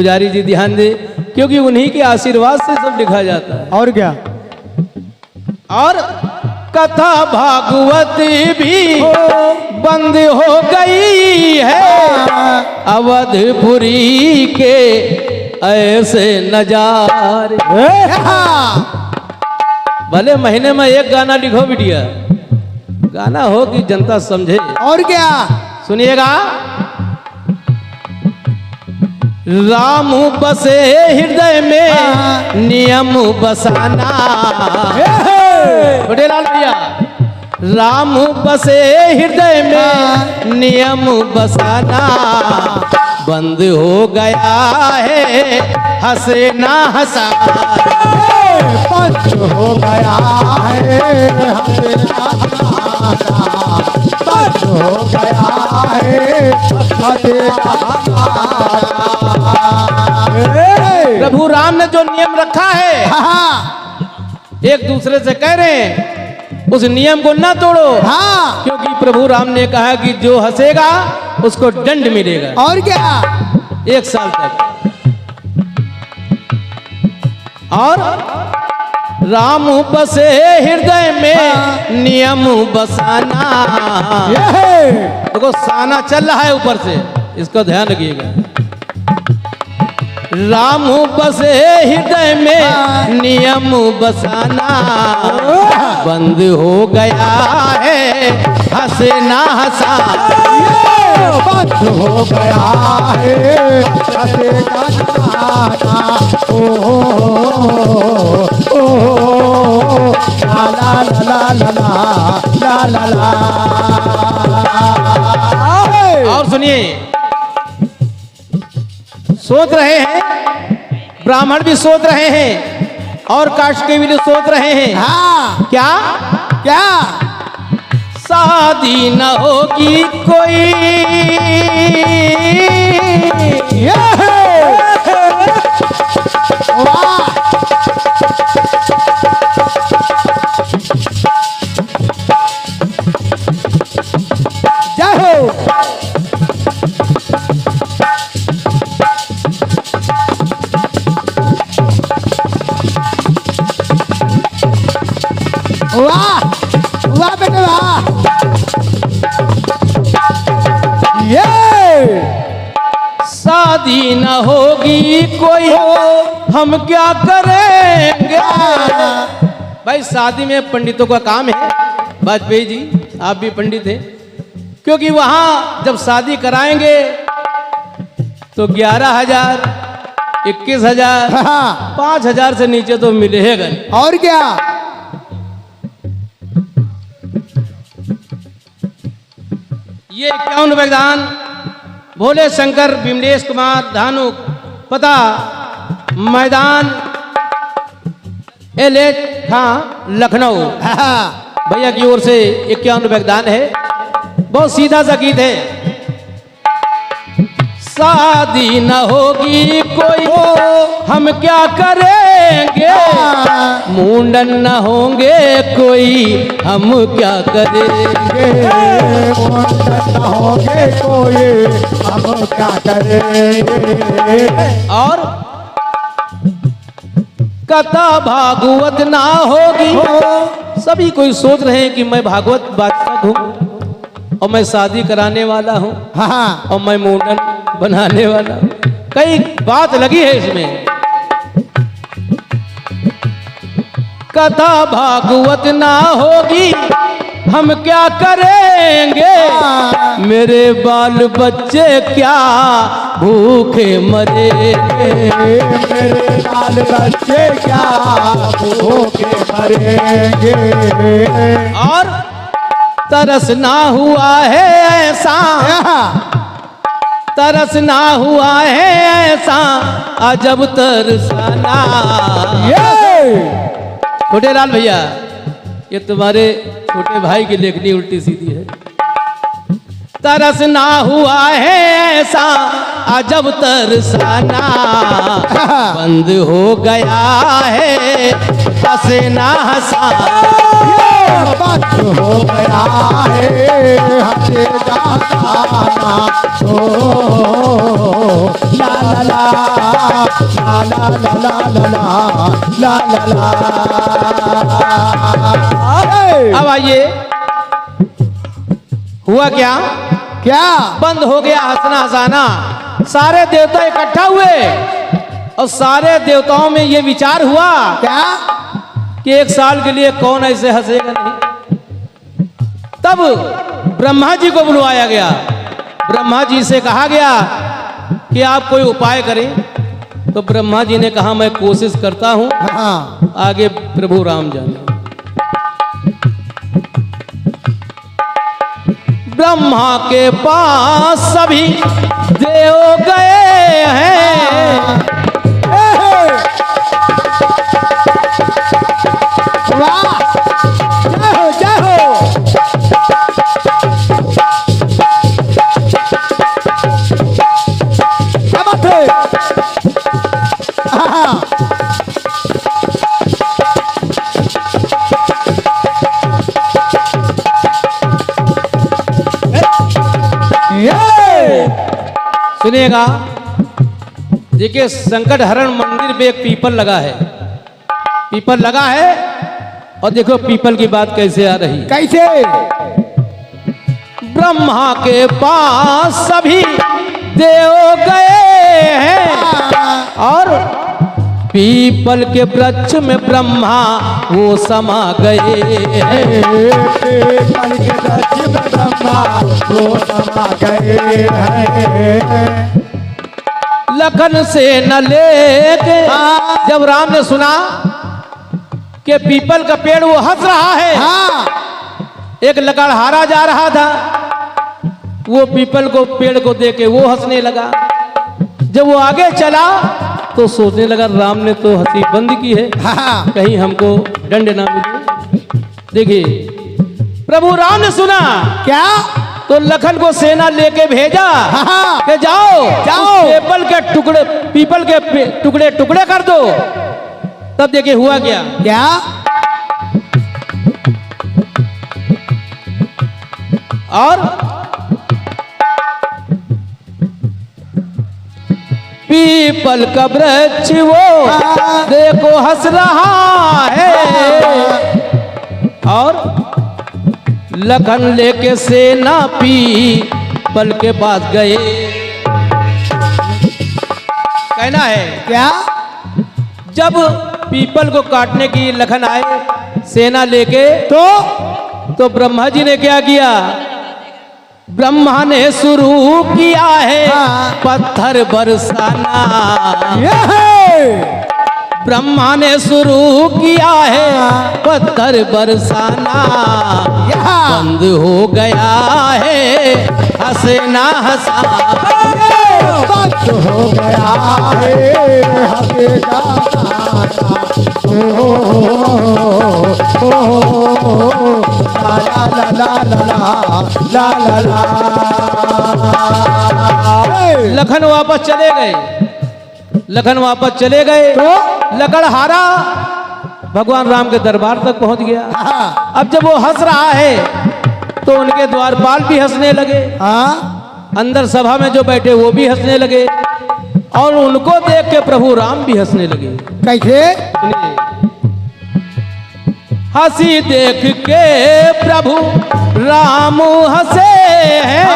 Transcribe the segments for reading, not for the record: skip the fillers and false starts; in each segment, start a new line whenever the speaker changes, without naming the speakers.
पुजारी जी ध्यान दे, क्योंकि उन्हीं के आशीर्वाद से सब लिखा जाता है।
और क्या?
और कथा भागवत भी बंद हो गई है, अवधपुरी के ऐसे नजारे। भले महीने में एक गाना लिखो बिटिया, गाना हो कि जनता समझे।
और क्या?
सुनिएगा। राम बसे हृदय में नियम बसाना। छोटे लाल भैया, राम बसे हृदय में नियम बसाना, बंद हो गया है हंसे ना हंसा।
बंद हो गया है हंसे ना हंसा, बंद हो गया है हंसे ना हंसा।
प्रभु राम ने जो नियम रखा है, एक दूसरे से कह रहे हैं उस नियम को ना तोड़ो।
हाँ।
क्योंकि प्रभु राम ने कहा कि जो हंसेगा उसको दंड मिलेगा
और क्या?
1 साल तक। और राम बसे हृदय में नियम बसाना। देखो साना चल रहा है ऊपर से, इसको ध्यान रखिएगा। राम बसे हृदय में नियम बसाना, बंद हो गया है हंसे ना हंसा।
बंद हो गया है हंसे ना हंसा। ओ ला ला ला ला ला ला ला।
और सुनिए, सोच रहे हैं, ब्राह्मण भी सोच रहे हैं और काष्ट के भी सोच रहे हैं।
हाँ।
क्या
क्या?
शादी न होगी कोई,
वाह। जय हो। वाह वाह बेटे वाह। ये
शादी न होगी कोई, हम क्या करेंगे। भाई शादी में पंडितों का काम है। वाजपेयी जी आप भी पंडित हैं, क्योंकि वहां जब शादी कराएंगे तो 11,000, 21,000, 5,000 से नीचे तो मिलेगा नहीं।
और क्या?
ये 51 वैदान भोले शंकर विमलेश कुमार धानुक, पता मैदान LH खां लखनऊ। भैया की ओर से 51 वैदान है। बहुत सीधा सा गीत है। शादी न होगी कोई, हम क्या करेंगे। मुंडन न होंगे कोई, हम क्या करेंगे।
मुंडन न होंगे कोई, हम क्या करेंगे।
और कथा भागवत ना होगी। सभी कोई सोच रहे हैं कि मैं भागवत बादशाह हूँ और मैं शादी कराने वाला हूँ और मैं मुंडन बनाने वाला हूँ। कई बात लगी है इसमें। कथा भागवत ना होगी, हम क्या करेंगे। मेरे बाल बच्चे क्या भूखे मरेंगे।
मेरे बाल बच्चे क्या भूखे मरेंगे।
और तरस ना हुआ है ऐसा, तरस ना हुआ है ऐसा, अजब तरसाना। छोटे लाल भैया, ये तुम्हारे छोटे भाई की लेखनी उल्टी सीधी है। तरस ना हुआ है ऐसा अजब तरसाना, बंद हो गया है हंसना हंसाना।
बंद हो गया है हंसे जाना, ओ ला ला ला ला ला ला ला ला ला ला।
अब आइए, हुआ क्या?
क्या?
बंद हो गया हंसना हंसाना। सारे देवता इकट्ठा हुए और सारे देवताओं में ये विचार हुआ
क्या?
कि 1 साल के लिए कौन ऐसे हंसेगा नहीं। तब ब्रह्मा जी को बुलवाया गया। ब्रह्मा जी से कहा गया कि आप कोई उपाय करें। तो ब्रह्मा जी ने कहा मैं कोशिश करता हूं,
हाँ।
आगे प्रभु राम जाने। ब्रह्मा के पास सभी देव गए हैं,
वाह, जय हो जय हो। क्या बात है? हाँ।
सुनिएगा, देखिए संकट हरण मंदिर पे एक पीपल लगा है, पीपल लगा है और देखो पीपल की बात कैसे आ रही है।
कैसे?
ब्रह्मा के पास सभी देव गए हैं और पीपल के वृक्ष में ब्रह्मा वो समा गए हैं।
पीपल के वृक्ष में ब्रह्मा वो समा गए हैं।
लखन से न लेके जब राम ने सुना कि पीपल का पेड़ वो हंस रहा है,
हाँ।
एक लकड़हारा जा रहा था, वो पीपल को पेड़ को देके वो हंसने लगा। जब वो आगे चला तो सोचने लगा राम ने तो हंसी बंद की है,
हाँ।
कहीं हमको दंड ना मिले। देखिए प्रभु राम ने सुना
क्या?
तो लखन को सेना लेके भेजा
हाँ।
कि जाओ
जाओ।
पीपल के टुकड़े टुकड़े कर दो। तब देखिए हुआ क्या?
क्या?
और पीपल का वृक्ष वो देखो हंस रहा है और लखन लेके सेना पीपल के पास गए। कहना है
क्या?
जब पीपल को काटने की लखन आए सेना लेके तो ब्रह्मा जी ने क्या किया? ब्रह्मा ने शुरू किया है
हाँ।
पत्थर बरसाना।
ये
ब्रह्मा ने शुरू किया है पत्थर बरसाना। बंद हो गया है हंसना हंसाना।
बंद हो गया है हंसे जाना। ला ला ला ला ला ला ला।
लखन वापस चले गए, लखन वापस चले गए तो लकड़हारा भगवान राम के दरबार तक पहुंच गया।
हाँ।
अब जब वो हंस रहा है तो उनके द्वारपाल भी हंसने लगे,
हाँ।
अंदर सभा में जो बैठे वो भी हंसने लगे और उनको देख के प्रभु राम भी हंसने लगे।
कैसे?
सुनिए, हंसी देख के प्रभु राम हंसे हैं।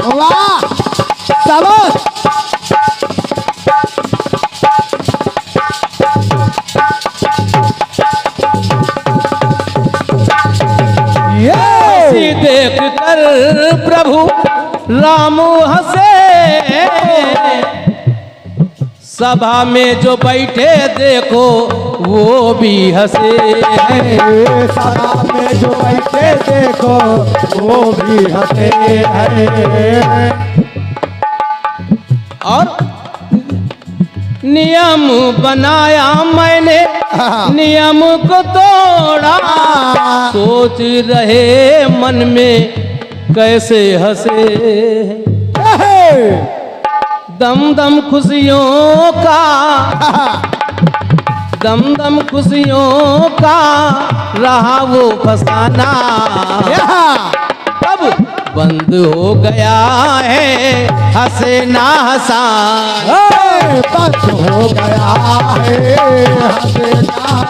वाह, शाबाश।
हंसी देख कर प्रभु राम हंसे, सभा में जो बैठे देखो वो भी हंसे।
सभा में जो बैठे देखो वो भी हंसे हैं।
और नियम बनाया मैंने नियम को तोड़ा, सोच रहे मन में कैसे हंसे, दम दम खुशियों का, दम दम खुशियों का रहा वो फसाना, अब बंद हो गया है हंसे ना हंसाना।
बंद हो गया है हंसे ना